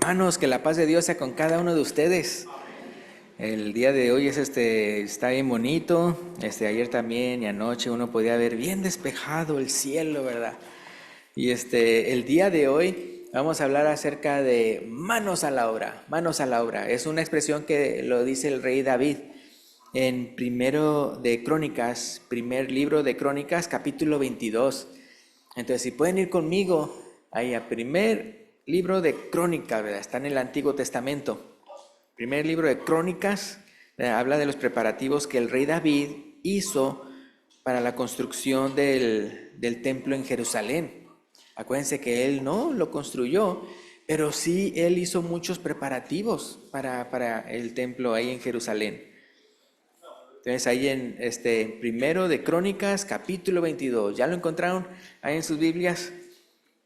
Hermanos, que la paz de Dios sea con cada uno de ustedes. El día de hoy está bien bonito. Ayer también y anoche uno podía ver bien despejado el cielo, ¿verdad? Y el día de hoy vamos a hablar acerca de manos a la obra. Manos a la obra. Es una expresión que lo dice el rey David en primer libro de Crónicas, capítulo 22. Entonces, si pueden ir conmigo ahí a primer libro de Crónicas, ¿verdad? Está en el Antiguo Testamento. Primer libro de Crónicas, habla de los preparativos que el rey David hizo para la construcción del templo en Jerusalén. Acuérdense que él no lo construyó, pero sí él hizo muchos preparativos para el templo ahí en Jerusalén. Entonces ahí en primero de Crónicas, capítulo 22, ¿ya lo encontraron ahí en sus Biblias?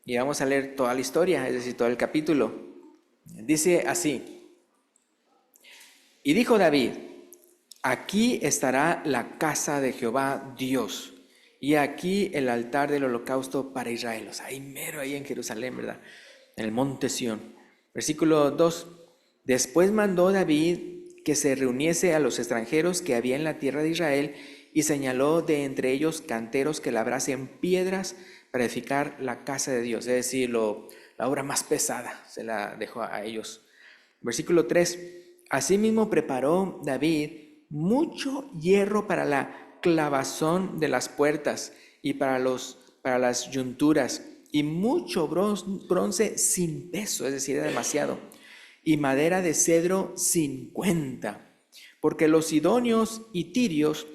Y vamos a leer toda la historia, es decir, todo el capítulo. Dice así: y dijo David, aquí estará la casa de Jehová Dios, y aquí el altar del holocausto para Israel. O sea, ahí mero, ahí en Jerusalén, ¿verdad? En el monte Sión. Versículo 2. Después mandó David que se reuniese a los extranjeros que había en la tierra de Israel, y señaló de entre ellos canteros que labrasen piedras para edificar la casa de Dios. Es decir, la obra más pesada se la dejó a ellos. Versículo 3. Asimismo preparó David mucho hierro para la clavazón de las puertas y para las yunturas, y mucho bronce sin peso, es decir, era demasiado, y madera de cedro sin cuenta, porque los sidonios y tirios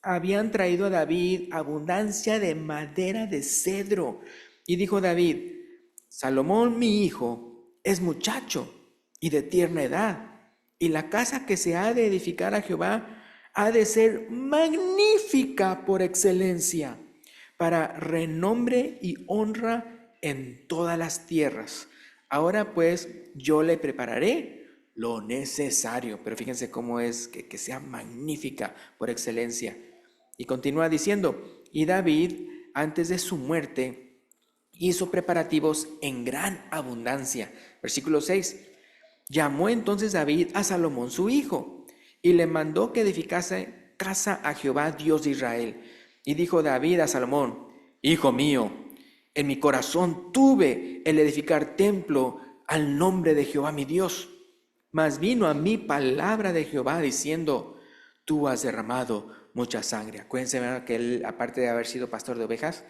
habían traído a David abundancia de madera de cedro. Y dijo David: Salomón mi hijo es muchacho y de tierna edad, y la casa que se ha de edificar a Jehová ha de ser magnífica por excelencia, para renombre y honra en todas las tierras. Ahora pues yo le prepararé lo necesario. Pero fíjense cómo es que sea magnífica por excelencia. Y continúa diciendo: y David, antes de su muerte, hizo preparativos en gran abundancia. Versículo 6. Llamó entonces David a Salomón su hijo, y le mandó que edificase casa a Jehová Dios de Israel. Y dijo David a Salomón: Hijo mío, en mi corazón tuve el edificar templo al nombre de Jehová mi Dios. Mas vino a mí palabra de Jehová diciendo: Tú has derramado mucha sangre. Acuérdense, ¿verdad?, que él, aparte de haber sido pastor de ovejas,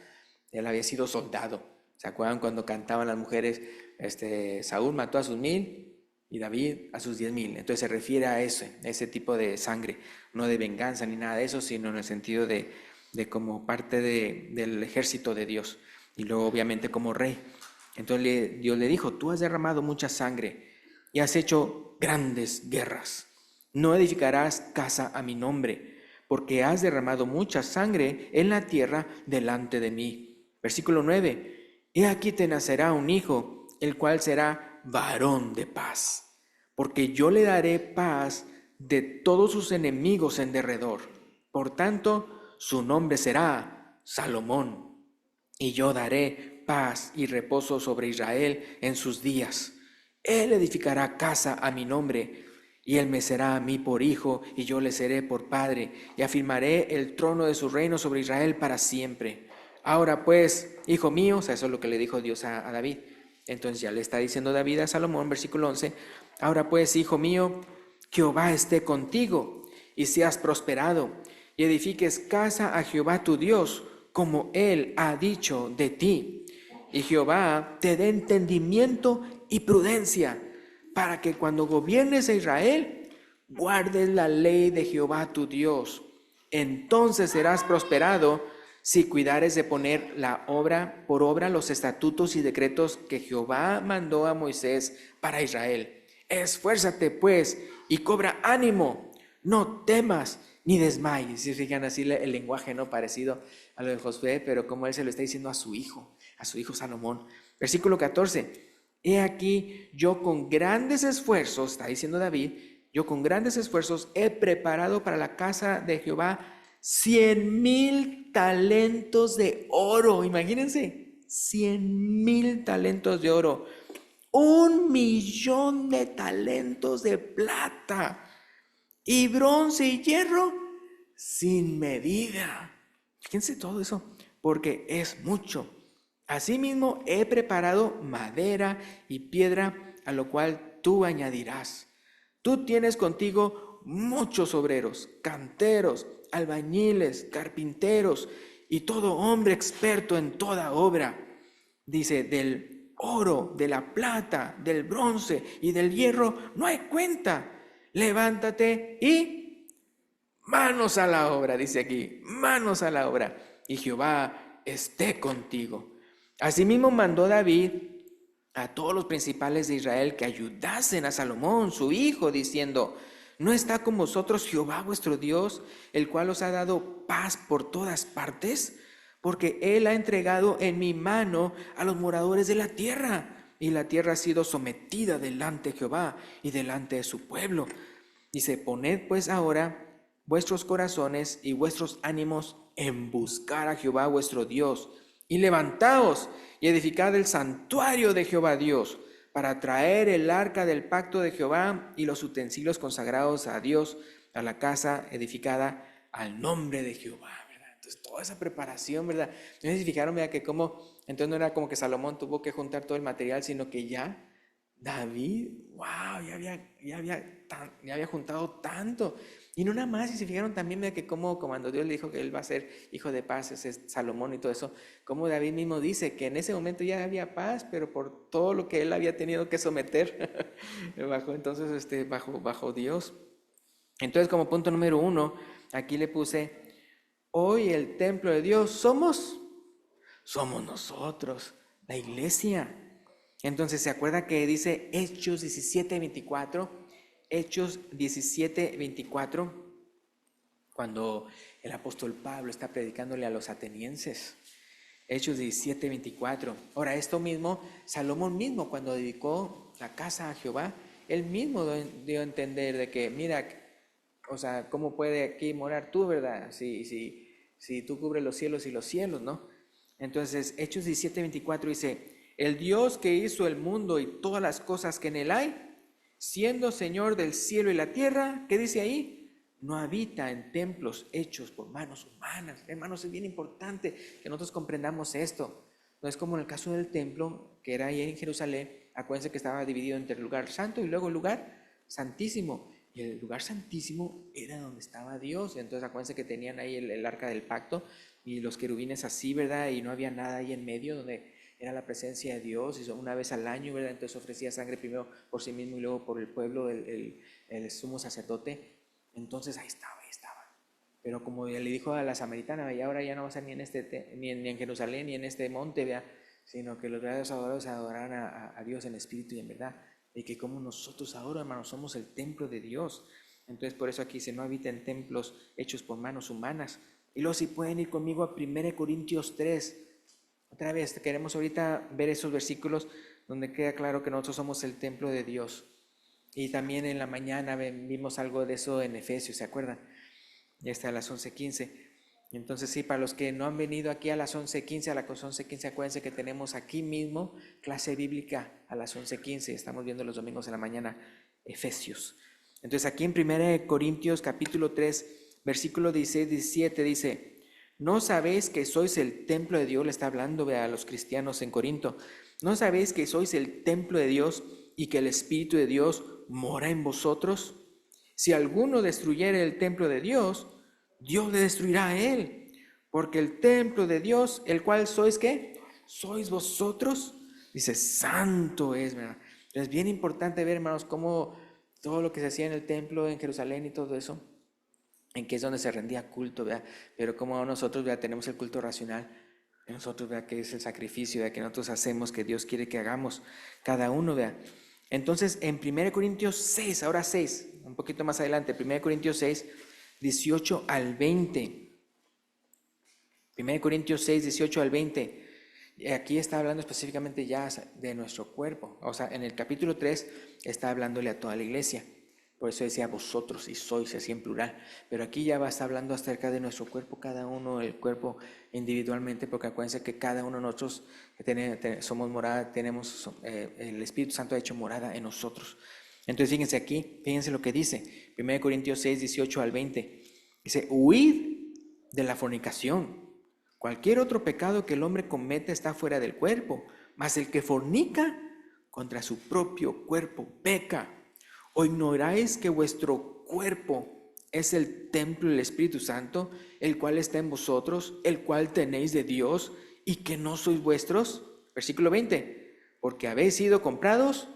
él había sido soldado. ¿Se acuerdan cuando cantaban las mujeres, Saúl mató a sus 1000 y David a sus 10,000? Entonces se refiere a ese tipo de sangre, no de venganza ni nada de eso, sino en el sentido de como parte del ejército de Dios, y luego obviamente como rey. Entonces Dios le dijo: tú has derramado mucha sangre y has hecho grandes guerras. No edificarás casa a mi nombre, porque has derramado mucha sangre en la tierra delante de mí. Versículo 9. He aquí te nacerá un hijo, el cual será varón de paz, porque yo le daré paz de todos sus enemigos en derredor. Por tanto, su nombre será Salomón, y yo daré paz y reposo sobre Israel en sus días. Él edificará casa a mi nombre, y él me será a mí por hijo, y yo le seré por padre, y afirmaré el trono de su reino sobre Israel para siempre. Ahora pues, hijo mío, o sea, eso es lo que le dijo Dios a David. Entonces ya le está diciendo David a Salomón, versículo 11, ahora pues, hijo mío, Jehová esté contigo, y seas prosperado, y edifiques casa a Jehová tu Dios, como él ha dicho de ti. Y Jehová te dé entendimiento y prudencia, para que cuando gobiernes a Israel, guardes la ley de Jehová tu Dios. Entonces serás prosperado si cuidares de poner por obra los estatutos y decretos que Jehová mandó a Moisés para Israel. Esfuérzate pues y cobra ánimo, no temas ni desmayes. Si fijan así el lenguaje, no parecido a lo de Josué, pero como él se lo está diciendo a su hijo Salomón. Versículo 14. He aquí, yo con grandes esfuerzos, está diciendo David, yo con grandes esfuerzos he preparado para la casa de Jehová 100,000 talentos de oro. Imagínense, 100,000 talentos de oro, 1,000,000 de talentos de plata y bronce y hierro sin medida. Fíjense todo eso, porque es mucho. Asimismo he preparado madera y piedra, a lo cual tú añadirás. Tú tienes contigo muchos obreros, canteros, albañiles, carpinteros y todo hombre experto en toda obra. Dice, del oro, de la plata, del bronce y del hierro no hay cuenta. Levántate y manos a la obra, dice aquí, manos a la obra, y Jehová esté contigo. Asimismo mandó David a todos los principales de Israel que ayudasen a Salomón, su hijo, diciendo, ¿no está con vosotros Jehová vuestro Dios, el cual os ha dado paz por todas partes? Porque él ha entregado en mi mano a los moradores de la tierra, y la tierra ha sido sometida delante de Jehová y delante de su pueblo. Dice, poned pues ahora vuestros corazones y vuestros ánimos en buscar a Jehová vuestro Dios, y levantaos y edificad el santuario de Jehová Dios, para traer el arca del pacto de Jehová y los utensilios consagrados a Dios, a la casa edificada al nombre de Jehová, ¿verdad? Entonces toda esa preparación, ¿verdad? No sé si fijaron, ¿verdad? Que como, entonces no era como que Salomón tuvo que juntar todo el material, sino que ya David, wow, ya había juntado tanto. Y no nada más, y se fijaron también de que como cuando Dios le dijo que él va a ser hijo de paz, ese es Salomón y todo eso, como David mismo dice que en ese momento ya había paz, pero por todo lo que él había tenido que someter bajo Dios. Entonces, como punto número 1, aquí le puse, hoy el templo de Dios somos nosotros, la iglesia. Entonces, ¿se acuerda que dice Hechos 17:24? Hechos 17:24, cuando el apóstol Pablo está predicándole a los atenienses. Hechos 17:24. Ahora, esto mismo, Salomón mismo, cuando dedicó la casa a Jehová, él mismo dio a entender de que, mira, o sea, ¿cómo puede aquí morar tú, verdad? Si tú cubres los cielos y los cielos, ¿no? Entonces, Hechos 17:24 dice, el Dios que hizo el mundo y todas las cosas que en él hay, siendo Señor del cielo y la tierra, ¿qué dice ahí? No habita en templos hechos por manos humanas. Hermanos, es bien importante que nosotros comprendamos esto. No es como en el caso del templo, que era ahí en Jerusalén. Acuérdense que estaba dividido entre el lugar santo y luego el lugar santísimo. Y el lugar santísimo era donde estaba Dios. Entonces acuérdense que tenían ahí el arca del pacto y los querubines así, ¿verdad? Y no había nada ahí en medio donde era la presencia de Dios, y una vez al año, ¿verdad? Entonces ofrecía sangre primero por sí mismo y luego por el pueblo, el sumo sacerdote. Entonces ahí estaba. Pero como le dijo a la samaritana, y ahora ya no va a ser ni en Jerusalén ni en este monte, ¿verdad? Sino que los verdaderos adoradores adorarán a Dios en espíritu y en verdad. Y que como nosotros ahora, hermanos, somos el templo de Dios. Entonces por eso aquí dice, no habita en templos hechos por manos humanas. Y luego si pueden ir conmigo a 1 Corintios 3. Otra vez, queremos ahorita ver esos versículos donde queda claro que nosotros somos el templo de Dios. Y también en la mañana vimos algo de eso en Efesios, ¿se acuerdan? Ya está a las 11:15. Entonces sí, para los que no han venido aquí a las 11:15, acuérdense que tenemos aquí mismo clase bíblica a las 11:15. Estamos viendo los domingos en la mañana Efesios. Entonces aquí en 1 Corintios capítulo 3, versículo 16-17 dice, ¿no sabéis que sois el templo de Dios? Le está hablando a los cristianos en Corinto. ¿No sabéis que sois el templo de Dios y que el Espíritu de Dios mora en vosotros? Si alguno destruyere el templo de Dios, Dios le destruirá a él. Porque el templo de Dios, el cual sois, ¿qué? ¿Sois vosotros? Dice, santo es, ¿verdad? Es bien importante ver, hermanos, cómo todo lo que se hacía en el templo en Jerusalén y todo eso, en que es donde se rendía culto, ¿verdad? Pero como nosotros, ¿verdad? Tenemos el culto racional, nosotros, ¿verdad? Que es el sacrificio, ¿verdad? Que nosotros hacemos, que Dios quiere que hagamos, cada uno, ¿verdad? Entonces, en 1 Corintios 6, ahora 6, un poquito más adelante, 1 Corintios 6, 18 al 20. 1 Corintios 6, 18 al 20. Aquí está hablando específicamente ya de nuestro cuerpo. O sea, en el capítulo 3 está hablándole a toda la iglesia. Por eso decía vosotros y sois, así en plural. Pero aquí ya va a estar hablando acerca de nuestro cuerpo, cada uno, el cuerpo individualmente, porque acuérdense que cada uno de nosotros somos morada, tenemos, el Espíritu Santo ha hecho morada en nosotros. Entonces fíjense aquí, fíjense lo que dice, 1 Corintios 6, 18 al 20. Dice, huid de la fornicación. Cualquier otro pecado que el hombre cometa está fuera del cuerpo, mas el que fornica contra su propio cuerpo peca. ¿O ignoráis que vuestro cuerpo es el templo del Espíritu Santo, el cual está en vosotros, el cual tenéis de Dios, y que no sois vuestros? Versículo 20. Porque habéis sido comprados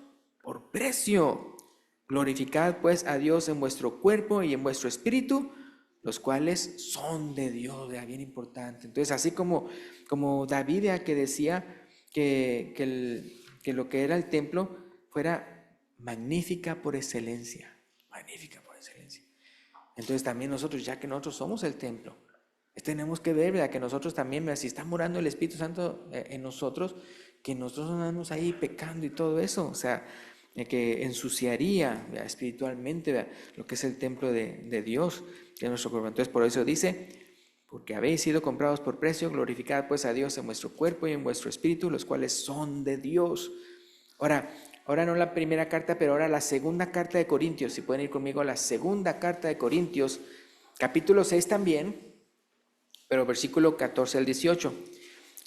por precio. Glorificad pues a Dios en vuestro cuerpo y en vuestro espíritu, los cuales son de Dios. Bien importante. Entonces, así como David que decía que lo que era el templo fuera magnífica por excelencia, magnífica por excelencia. Entonces también nosotros, ya que nosotros somos el templo, tenemos que ver, ¿verdad? Que nosotros también, si está morando el Espíritu Santo en nosotros, que nosotros no andamos ahí pecando y todo eso, o sea, que ensuciaría, ¿verdad? Espiritualmente, ¿verdad? Lo que es el templo de Dios, de nuestro cuerpo. Entonces por eso dice, porque habéis sido comprados por precio, glorificad pues a Dios en vuestro cuerpo y en vuestro espíritu, los cuales son de Dios. Ahora no la primera carta, pero ahora la segunda carta de Corintios. Si pueden ir conmigo a la segunda carta de Corintios, capítulo 6 también, pero versículo 14 al 18.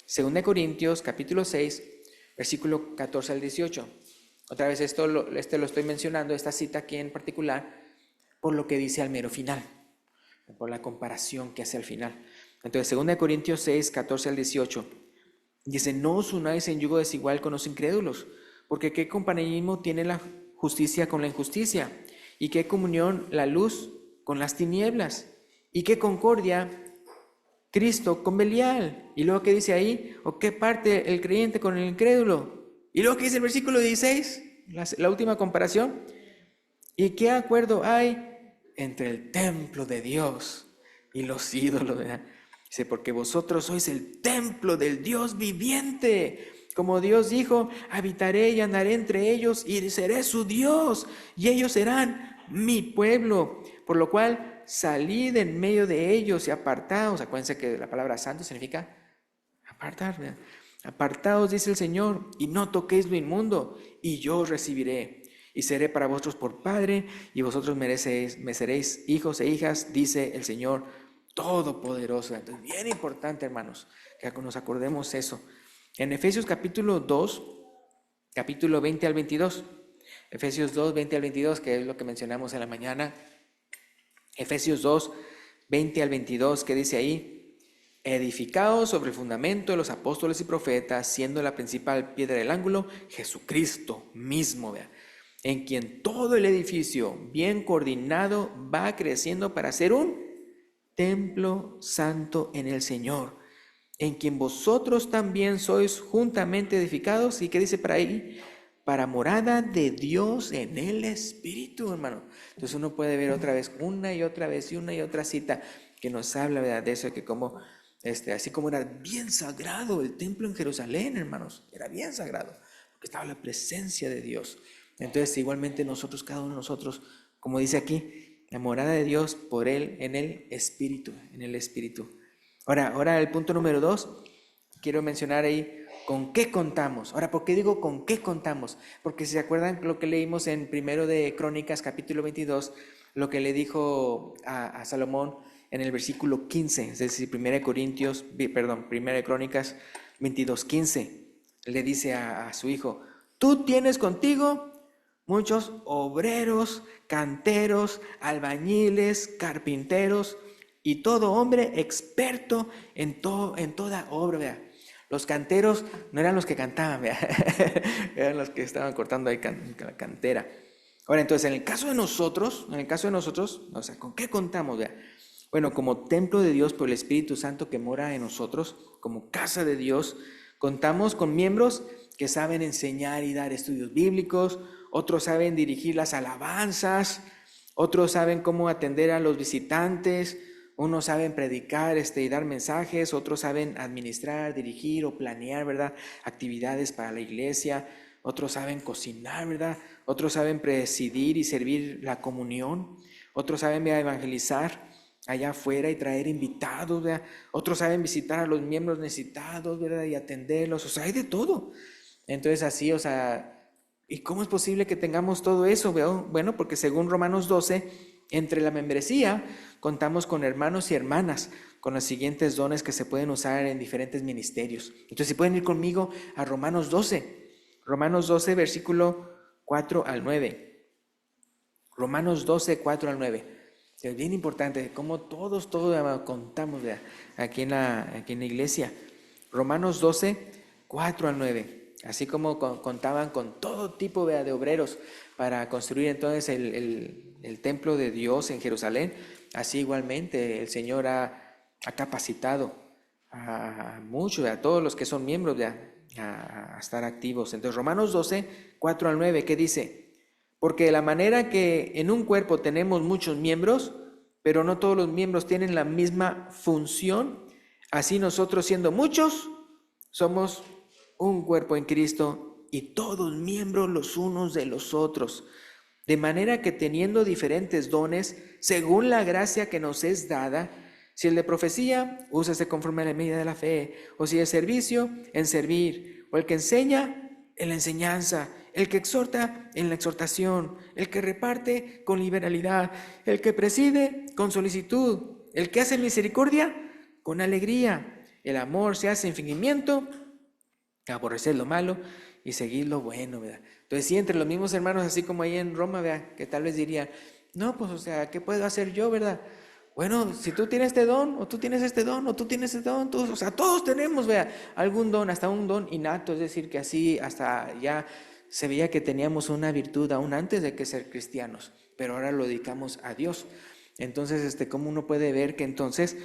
Segunda de Corintios, capítulo 6, versículo 14 al 18. Otra vez lo estoy mencionando, esta cita aquí en particular, por lo que dice al mero final, por la comparación que hace al final. Entonces, segunda de Corintios 6, 14 al 18, dice, no os unáis en yugo desigual con los incrédulos, porque ¿qué compañerismo tiene la justicia con la injusticia? ¿Y qué comunión la luz con las tinieblas? ¿Y qué concordia Cristo con Belial? Y luego, ¿qué dice ahí? ¿O qué parte el creyente con el incrédulo? Y luego, ¿qué dice el versículo 16? La última comparación. ¿Y qué acuerdo hay entre el templo de Dios y los ídolos? ¿Verdad? Dice, porque vosotros sois el templo del Dios viviente. Como Dios dijo, habitaré y andaré entre ellos y seré su Dios, y ellos serán mi pueblo. Por lo cual, salid en medio de ellos y apartaos. Acuérdense que la palabra santo significa apartar, ¿verdad? Apartaos, dice el Señor, y no toquéis lo inmundo, y yo os recibiré. Y seré para vosotros por Padre, y vosotros me seréis hijos e hijas, dice el Señor Todopoderoso. Entonces, bien importante, hermanos, que nos acordemos eso. En Efesios capítulo 2, capítulo 20 al 22, Efesios 2, 20 al 22, que es lo que mencionamos en la mañana. Efesios 2, 20 al 22, que dice ahí, edificados sobre el fundamento de los apóstoles y profetas, siendo la principal piedra del ángulo, Jesucristo mismo, ¿vea? En quien todo el edificio bien coordinado va creciendo para ser un templo santo en el Señor, en quien vosotros también sois juntamente edificados. ¿Y qué dice por ahí? Para morada de Dios en el Espíritu, hermano. Entonces uno puede ver otra vez, una y otra vez, y una y otra cita que nos habla, ¿verdad?, de eso, que como, así como era bien sagrado el templo en Jerusalén, hermanos, era bien sagrado, porque estaba la presencia de Dios. Entonces igualmente nosotros, cada uno de nosotros, como dice aquí, la morada de Dios por Él en el Espíritu, en el Espíritu. Ahora el punto número 2, quiero mencionar ahí, ¿con qué contamos? Ahora, ¿por qué digo con qué contamos? Porque si se acuerdan lo que leímos en primero de Crónicas, capítulo 22, lo que le dijo a Salomón en el versículo 15, es decir, primera de Crónicas 22, 15, le dice a su hijo, tú tienes contigo muchos obreros, canteros, albañiles, carpinteros y todo hombre experto en toda obra. ¿Vea? Los canteros no eran los que cantaban, ¿vea? Eran los que estaban cortando ahí la cantera. Ahora, entonces, en el caso de nosotros, o sea, ¿con qué contamos? ¿Vea? Bueno, como templo de Dios por el Espíritu Santo que mora en nosotros, como casa de Dios, contamos con miembros que saben enseñar y dar estudios bíblicos, otros saben dirigir las alabanzas, otros saben cómo atender a los visitantes, unos saben predicar y dar mensajes, otros saben administrar, dirigir o planear, ¿verdad?, actividades para la iglesia, otros saben cocinar, ¿verdad? Otros saben presidir y servir la comunión, otros saben evangelizar allá afuera y traer invitados, ¿verdad? Otros saben visitar a los miembros necesitados, ¿verdad? Y atenderlos, o sea, hay de todo. Entonces así, o sea, ¿y cómo es posible que tengamos todo eso? Bueno, porque según Romanos 12, entre la membresía contamos con hermanos y hermanas, con los siguientes dones que se pueden usar en diferentes ministerios. Entonces, si pueden ir conmigo a Romanos 12, versículo 4 al 9. Romanos 12, 4 al 9. Es bien importante, como todos contamos aquí en la iglesia. Romanos 12, 4 al 9. Así como contaban con todo tipo de obreros para construir entonces el templo de Dios en Jerusalén, así igualmente el Señor ha capacitado a muchos, a todos los que son miembros, a estar activos. Entonces Romanos 12, 4 al 9, ¿qué dice? Porque de la manera que en un cuerpo tenemos muchos miembros, pero no todos los miembros tienen la misma función, así nosotros siendo muchos, somos un cuerpo en Cristo y todos miembros los unos de los otros. De manera que teniendo diferentes dones, según la gracia que nos es dada, si el de profecía, úsese conforme a la medida de la fe, o si el servicio, en servir, o el que enseña, en la enseñanza, el que exhorta, en la exhortación, el que reparte, con liberalidad, el que preside, con solicitud, el que hace misericordia, con alegría. El amor se hace en fingimiento, aborrecer lo malo y seguir lo bueno, ¿verdad? Entonces, sí, entre los mismos hermanos, así como ahí en Roma, ¿verdad? Que tal vez dirían, no, pues, o sea, ¿qué puedo hacer yo, verdad? Bueno, si tú tienes este don, o tú tienes este don, o tú tienes este don, todos, o sea, todos tenemos, ¿verdad? Algún don, hasta un don innato, es decir, que así hasta ya se veía que teníamos una virtud aún antes de que ser cristianos, pero ahora lo dedicamos a Dios. Entonces, ¿cómo uno puede ver que entonces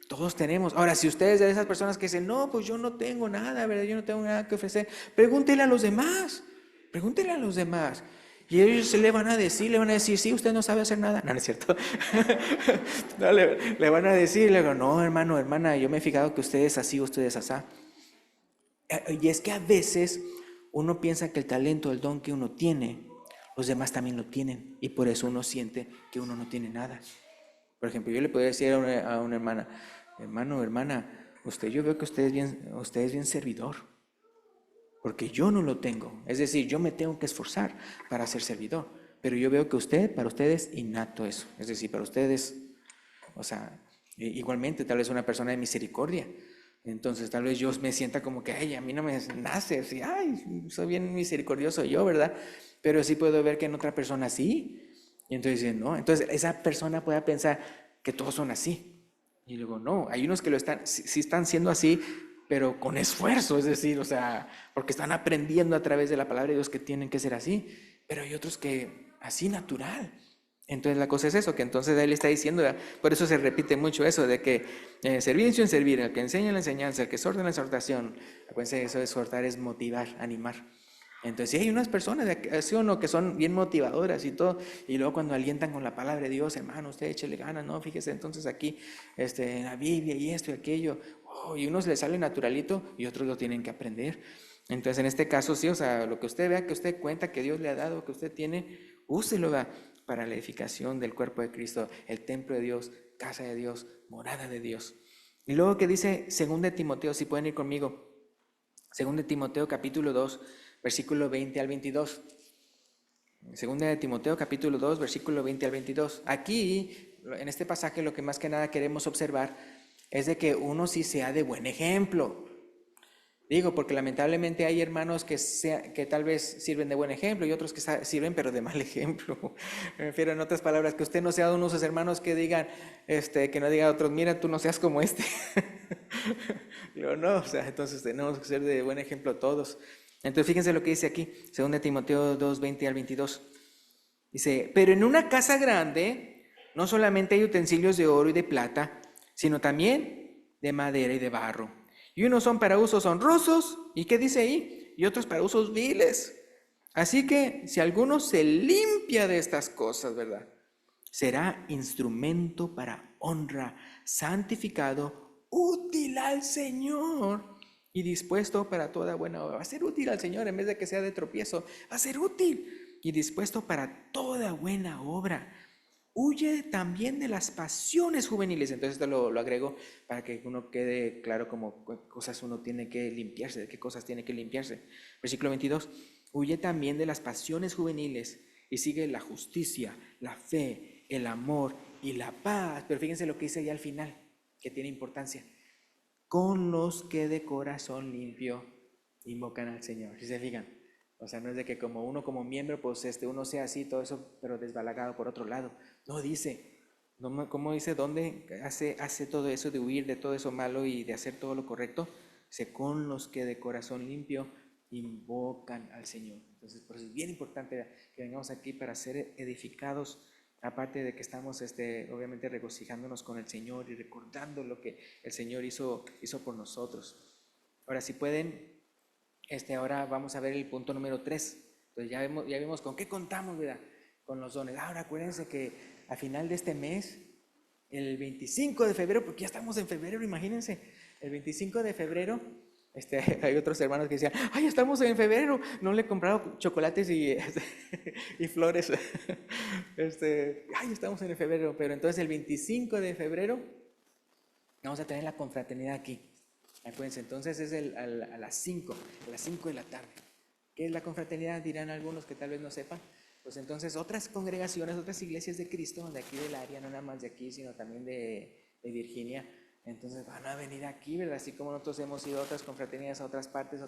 todos tenemos? Ahora, si ustedes de esas personas que dicen, no, pues yo no tengo nada, ¿verdad? Yo no tengo nada que ofrecer, pregúntele a los demás, pregúntele a los demás. Y ellos le van a decir, sí, usted no sabe hacer nada. No, no es cierto. No, le van a decir, le digo, no, hermano, hermana, yo me he fijado que usted es así, usted es asá. Y es que a veces uno piensa que el talento, el don que uno tiene, los demás también lo tienen. Y por eso uno siente que uno no tiene nada. Por ejemplo, yo le podría decir a una hermana, hermano, hermana, yo veo que usted es bien servidor, porque yo no lo tengo. Es decir, yo me tengo que esforzar para ser servidor, pero yo veo que para usted es innato eso. Es decir, para ustedes, o sea, igualmente tal vez una persona de misericordia. Entonces tal vez yo me sienta como que, ay, a mí no me nace, así, ay, soy bien misericordioso yo, ¿verdad? Pero sí puedo ver que en otra persona sí. Y entonces, no, entonces esa persona puede pensar que todos son así. Y luego, no, hay unos que sí están siendo así, pero con esfuerzo, es decir, o sea, porque están aprendiendo a través de la palabra de Dios que tienen que ser así, pero hay otros que así natural. Entonces la cosa es eso, que entonces él está diciendo, ¿verdad? Por eso se repite mucho eso, de que servicio en servir, el que enseña en la enseñanza, el que exhorta en la exhortación. Acuérdense, eso de exhortar es motivar, animar. Entonces, sí hay unas personas, ¿sí o no?, que son bien motivadoras y todo, y luego cuando alientan con la palabra de Dios, hermano, usted échele ganas, ¿no? Fíjese entonces aquí, en la Biblia y esto y aquello, y unos les sale naturalito y otros lo tienen que aprender. Entonces, en este caso, sí, o sea, lo que usted vea, que usted cuenta que Dios le ha dado, que usted tiene, úselo, ¿verdad?, para la edificación del cuerpo de Cristo, el templo de Dios, casa de Dios, morada de Dios. Y luego que dice 2 de Timoteo, si pueden ir conmigo, 2 de Timoteo capítulo 2, versículo 20 al 22. 2 de Timoteo capítulo 2, versículo 20 al 22. Aquí, en este pasaje, lo que más que nada queremos observar es de que uno sí sea de buen ejemplo. Digo, porque lamentablemente hay hermanos que tal vez sirven de buen ejemplo y otros que sirven pero de mal ejemplo. Me refiero en otras palabras, que usted no sea uno de esos hermanos que digan, que no digan a otros, mira, tú no seas como este. Digo, no, o sea, entonces tenemos que ser de buen ejemplo todos. Entonces fíjense lo que dice aquí, 2 Timoteo 2, 20 al 22. Dice, pero en una casa grande no solamente hay utensilios de oro y de plata, sino también de madera y de barro. Y unos son para usos honrosos, ¿y qué dice ahí? Y otros para usos viles. Así que si alguno se limpia de estas cosas, ¿verdad?, será instrumento para honra, santificado, útil al Señor, y dispuesto para toda buena obra. Va a ser útil al Señor en vez de que sea de tropiezo. Va a ser útil y dispuesto para toda buena obra. Huye también de las pasiones juveniles. Entonces esto lo agrego para que uno quede claro como qué cosas uno tiene que limpiarse, de qué cosas tiene que limpiarse. Versículo 22. Huye también de las pasiones juveniles y sigue la justicia, la fe, el amor y la paz. Pero fíjense lo que dice ya al final, que tiene importancia. Con los que de corazón limpio invocan al Señor. ¿Sí se fijan? O sea, no es de que como uno como miembro, pues uno sea así, todo eso, pero desbalagado por otro lado. No dice, no, ¿cómo dice? ¿Dónde hace todo eso de huir de todo eso malo y de hacer todo lo correcto? Dice, con los que de corazón limpio invocan al Señor. Entonces, por eso es bien importante que vengamos aquí para ser edificados, aparte de que estamos obviamente regocijándonos con el Señor y recordando lo que el Señor hizo por nosotros. Ahora, si pueden, ahora vamos a ver el punto número 3. Entonces ya vimos con qué contamos, ¿verdad? Con los dones. Ahora acuérdense que a final de este mes, el 25 de febrero, porque ya estamos en febrero, imagínense, el 25 de febrero, hay otros hermanos que decían, ay, estamos en febrero, no le he comprado chocolates y flores, ay, estamos en febrero, pero entonces el 25 de febrero vamos a tener la confraternidad aquí. Acuérdense, entonces es a las 5 de la tarde. ¿Qué es la confraternidad? Dirán algunos que tal vez no sepan. Pues entonces otras congregaciones, otras iglesias de Cristo, de aquí del área, no nada más de aquí, sino también de Virginia, entonces van a venir aquí, ¿verdad? Así como nosotros hemos ido a otras confraternidades, a otras partes,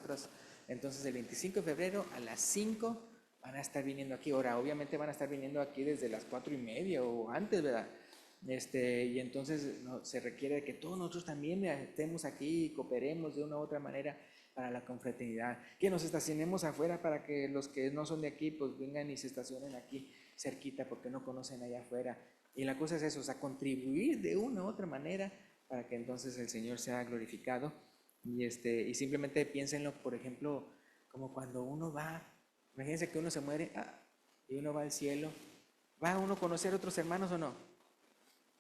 entonces el 25 de febrero a las 5 van a estar viniendo aquí. Ahora, obviamente van a estar viniendo aquí desde las 4:30 o antes, ¿verdad? Y entonces se requiere que todos nosotros también estemos aquí y cooperemos de una u otra manera para la confraternidad, que nos estacionemos afuera para que los que no son de aquí pues vengan y se estacionen aquí cerquita porque no conocen allá afuera. Y la cosa es eso, o sea, contribuir de una u otra manera para que entonces el Señor sea glorificado. Y simplemente piénsenlo, por ejemplo, como cuando uno va, imagínense que uno se muere y uno va al cielo, ¿va uno a conocer a otros hermanos o no?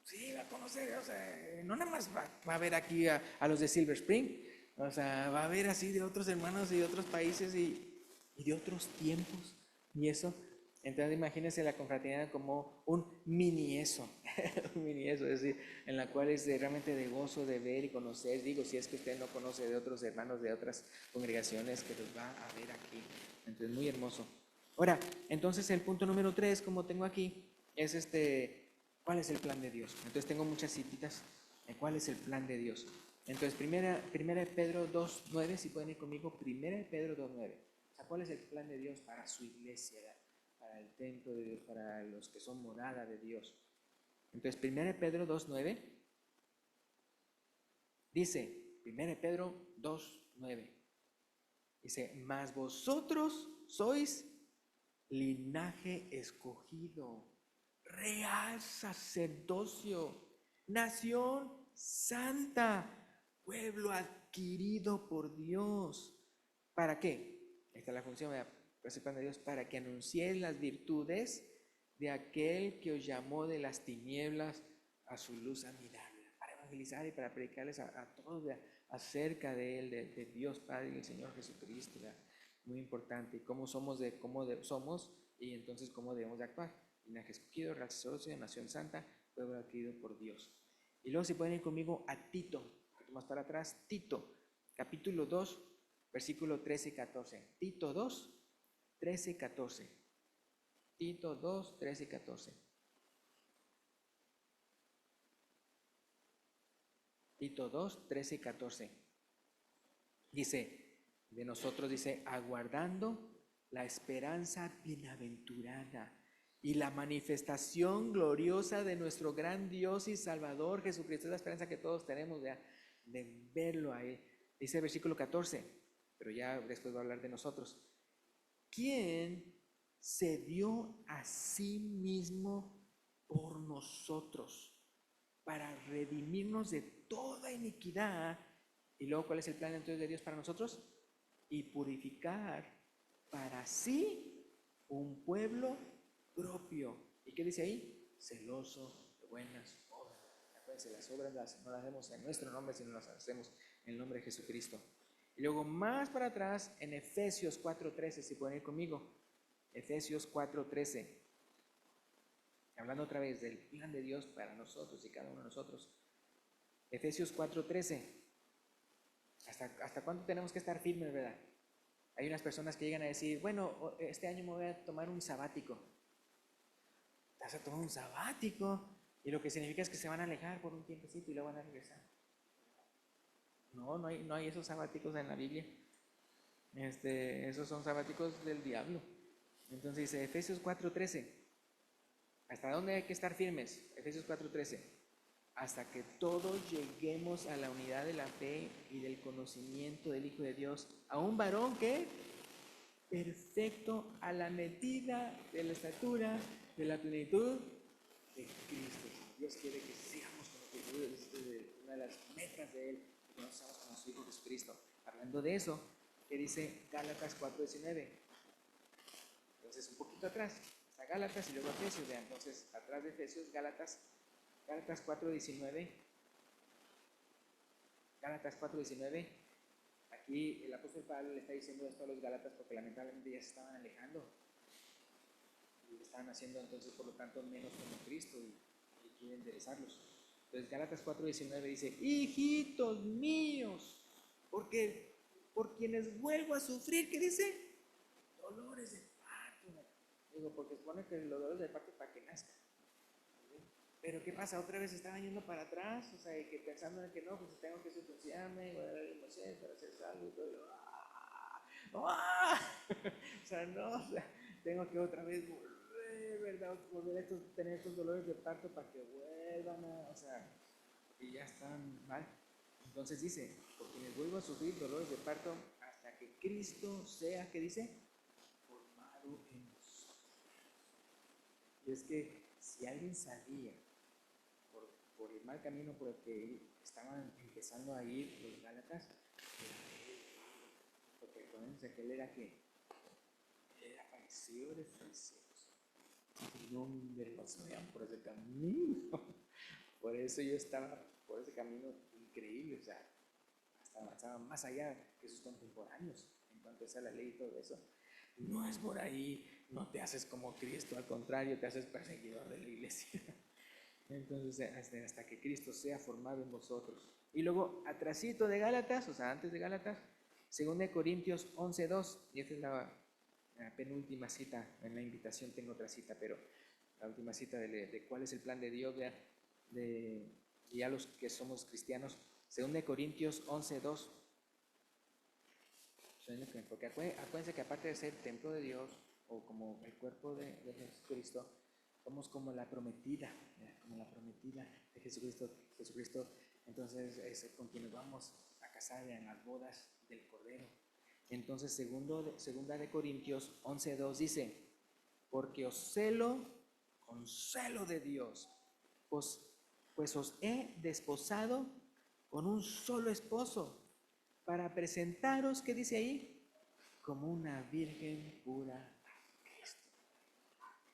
Sí, va a conocer, o sea, no nada más va a ver aquí a los de Silver Spring, o sea, va a ver así de otros hermanos y de otros países y de otros tiempos y eso. Entonces imagínense la confraternidad como un mini eso, un mini eso, es decir, en la cual es realmente de gozo de ver y conocer. Digo, si es que usted no conoce de otros hermanos de otras congregaciones, que los va a ver aquí. Entonces, muy hermoso. Ahora, entonces el punto número 3, como tengo aquí, es ¿cuál es el plan de Dios? Entonces tengo muchas cititas de cuál es el plan de Dios. Entonces, primera de Pedro 2:9, si pueden ir conmigo, primera de Pedro 2:9. O sea, ¿cuál es el plan de Dios para su iglesia, para el templo de Dios, para los que son morada de Dios? Entonces, primera de Pedro 2:9 dice, primera de Pedro 2:9, dice, mas vosotros sois linaje escogido, real sacerdocio, nación santa, pueblo adquirido por Dios. ¿Para qué? Esta es la función de la Dios, para que anunciéis las virtudes de aquel que os llamó de las tinieblas a su luz admirable, para evangelizar y para predicarles a todos acerca de Él, de Dios Padre y el Señor Jesucristo, ¿verdad? Muy importante, y cómo somos, somos y entonces cómo debemos de actuar. Linaje escogido, real sacerdocio, nación santa, pueblo adquirido por Dios. Y luego si pueden ir conmigo a Tito, más para atrás, Tito, capítulo 2, versículo 13 y 14. Tito 2, 13 y 14. Tito 2, 13 y 14. Tito 2, 13 y 14. Dice, de nosotros dice, aguardando la esperanza bienaventurada y la manifestación gloriosa de nuestro gran Dios y Salvador Jesucristo. Es la esperanza que todos tenemos de verlo a Él. Dice el versículo 14, pero ya después va a hablar de nosotros. ¿Quién se dio a sí mismo por nosotros para redimirnos de toda iniquidad? Y luego, ¿cuál es el plan entonces de Dios para nosotros? Y purificar para sí un pueblo propio. ¿Y qué dice ahí? Celoso de buenas obras. Acuérdense, las obras no las hacemos en nuestro nombre, sino las hacemos en el nombre de Jesucristo. Y luego más para atrás en Efesios 4:13, si pueden ir conmigo. Efesios 4:13. Hablando otra vez del plan de Dios para nosotros y cada uno de nosotros. Efesios 4:13. ¿Hasta cuándo tenemos que estar firmes, verdad? Hay unas personas que llegan a decir, bueno, este año me voy a tomar un sabático. Te vas a tomar un sabático. Y lo que significa es que se van a alejar por un tiempecito y luego van a regresar. No hay esos sabáticos en la Biblia. Esos son sabáticos del diablo. Entonces dice Efesios 4:13. ¿Hasta dónde hay que estar firmes? Efesios 4:13. Hasta que todos lleguemos a la unidad de la fe y del conocimiento del Hijo de Dios, a un varón que perfecto, a la medida de la estatura de la plenitud de Cristo. Dios quiere que seamos como que una de las metas de Él, que nos seamos como su Hijo Jesucristo. Hablando de eso, que dice Gálatas 4:19. Entonces, un poquito atrás, está Gálatas y luego Efesios. Vean, entonces, atrás de Efesios, Gálatas 4:19. Gálatas 4:19. Aquí el apóstol Pablo le está diciendo esto a los Gálatas porque lamentablemente ya se estaban alejando. Y estaban haciendo entonces, por lo tanto, menos como Cristo y quiere enderezarlos. Entonces, Gálatas 4:19 dice: hijitos míos, porque por quienes vuelvo a sufrir, ¿qué dice? Dolores de parto. Digo, porque supone que los dolores de parto para que nazca. Pero ¿qué pasa? Otra vez estaban yendo para atrás, o sea, y que pensando en que no, pues tengo que circuncidarme y voy a dar el Moisés para hacer salvo y todo. O sea, no, o sea, tengo que otra vez volver, ¿verdad? Volver a tener estos dolores de parto para que vuelvan a, o sea, y ya están mal. Entonces dice, porque les vuelvo a sufrir dolores de parto hasta que Cristo sea, ¿qué dice? Formado en nosotros. Y es que si alguien sabía por el mal camino por el que estaban empezando a ir los Gálatas, porque acuérdense que él era parecido de fariseos. No me los vean por ese camino. Por eso yo estaba por ese camino increíble, o sea, hasta avanzaba más allá que sus contemporáneos en cuanto a la ley y todo eso. No es por ahí, no te haces como Cristo, al contrario, te haces perseguidor de la iglesia. Entonces, hasta que Cristo sea formado en vosotros. Y luego, atrasito de Gálatas, o sea, antes de Gálatas, 2 Corintios 11:2, y esta es la penúltima cita, en la invitación tengo otra cita, pero la última cita de cuál es el plan de Dios, de ya los que somos cristianos. 2 Corintios 11:2. Porque acuérdense que aparte de ser templo de Dios, o como el cuerpo de Jesucristo, somos como la prometida de Jesucristo, entonces es con quienes vamos a casar en las bodas del Cordero. Entonces, segunda de Corintios 11:2 dice: porque os celo con celo de Dios, pues os he desposado con un solo esposo, para presentaros, ¿qué dice ahí? Como una virgen pura a Cristo.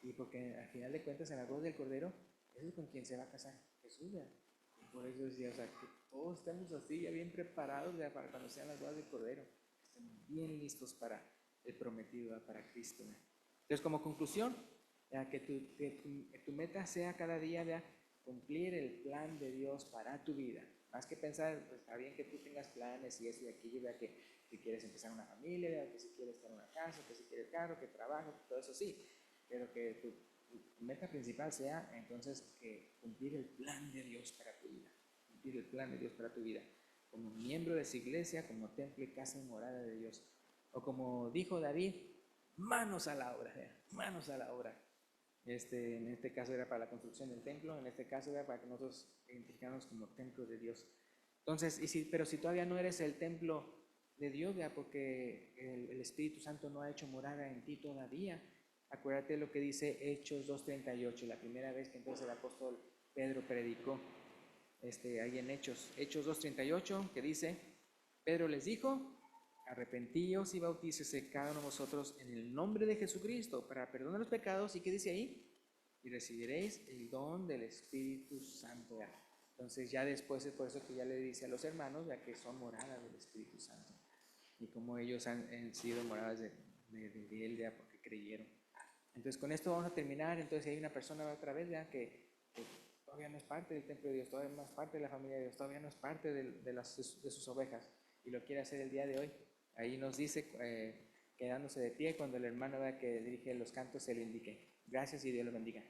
Y porque al final de cuentas en la boda del Cordero, eso es con quien se va a casar, Jesús, ¿verdad? Y por eso decía, o sea, que todos estemos así, ya bien preparados, ¿verdad? Para cuando sean las bodas del Cordero, estén bien listos para el prometido, ¿verdad? Para Cristo, ¿verdad? Entonces, como conclusión, que tu meta sea cada día, ¿verdad? Cumplir el plan de Dios para tu vida. Más que pensar, pues está bien que tú tengas planes y eso y aquello, ¿verdad? Que si quieres empezar una familia, ¿verdad? Que si quieres estar en una casa, que si quieres carro, que trabajo, todo eso sí, pero que tu meta principal sea entonces que cumplir el plan de Dios para tu vida, cumplir el plan de Dios para tu vida, como miembro de esa iglesia, como templo y casa y morada de Dios, o como dijo David, manos a la obra, manos a la obra. En este caso era para la construcción del templo, en este caso era para que nosotros identificáramos como templo de Dios. Entonces, pero si todavía no eres el templo de Dios, ya porque el Espíritu Santo no ha hecho morada en ti todavía, acuérdate lo que dice Hechos 2:38, la primera vez que entonces el apóstol Pedro predicó ahí en Hechos 2:38, que dice, Pedro les dijo, arrepentíos y bautícese cada uno de vosotros en el nombre de Jesucristo para perdonar los pecados. ¿Y qué dice ahí? Y recibiréis el don del Espíritu Santo. Entonces ya después es por eso que ya le dice a los hermanos ya que son moradas del Espíritu Santo. y cómo ellos han sido moradas de él ya porque creyeron. Entonces con esto vamos a terminar. Entonces si hay una persona otra vez ya que todavía no es parte del templo de Dios, todavía no es parte de la familia de Dios, todavía no es parte de sus ovejas y lo quiere hacer el día de hoy, ahí nos dice, quedándose de pie, cuando el hermano vea que dirige los cantos, se le indique. Gracias y Dios lo bendiga.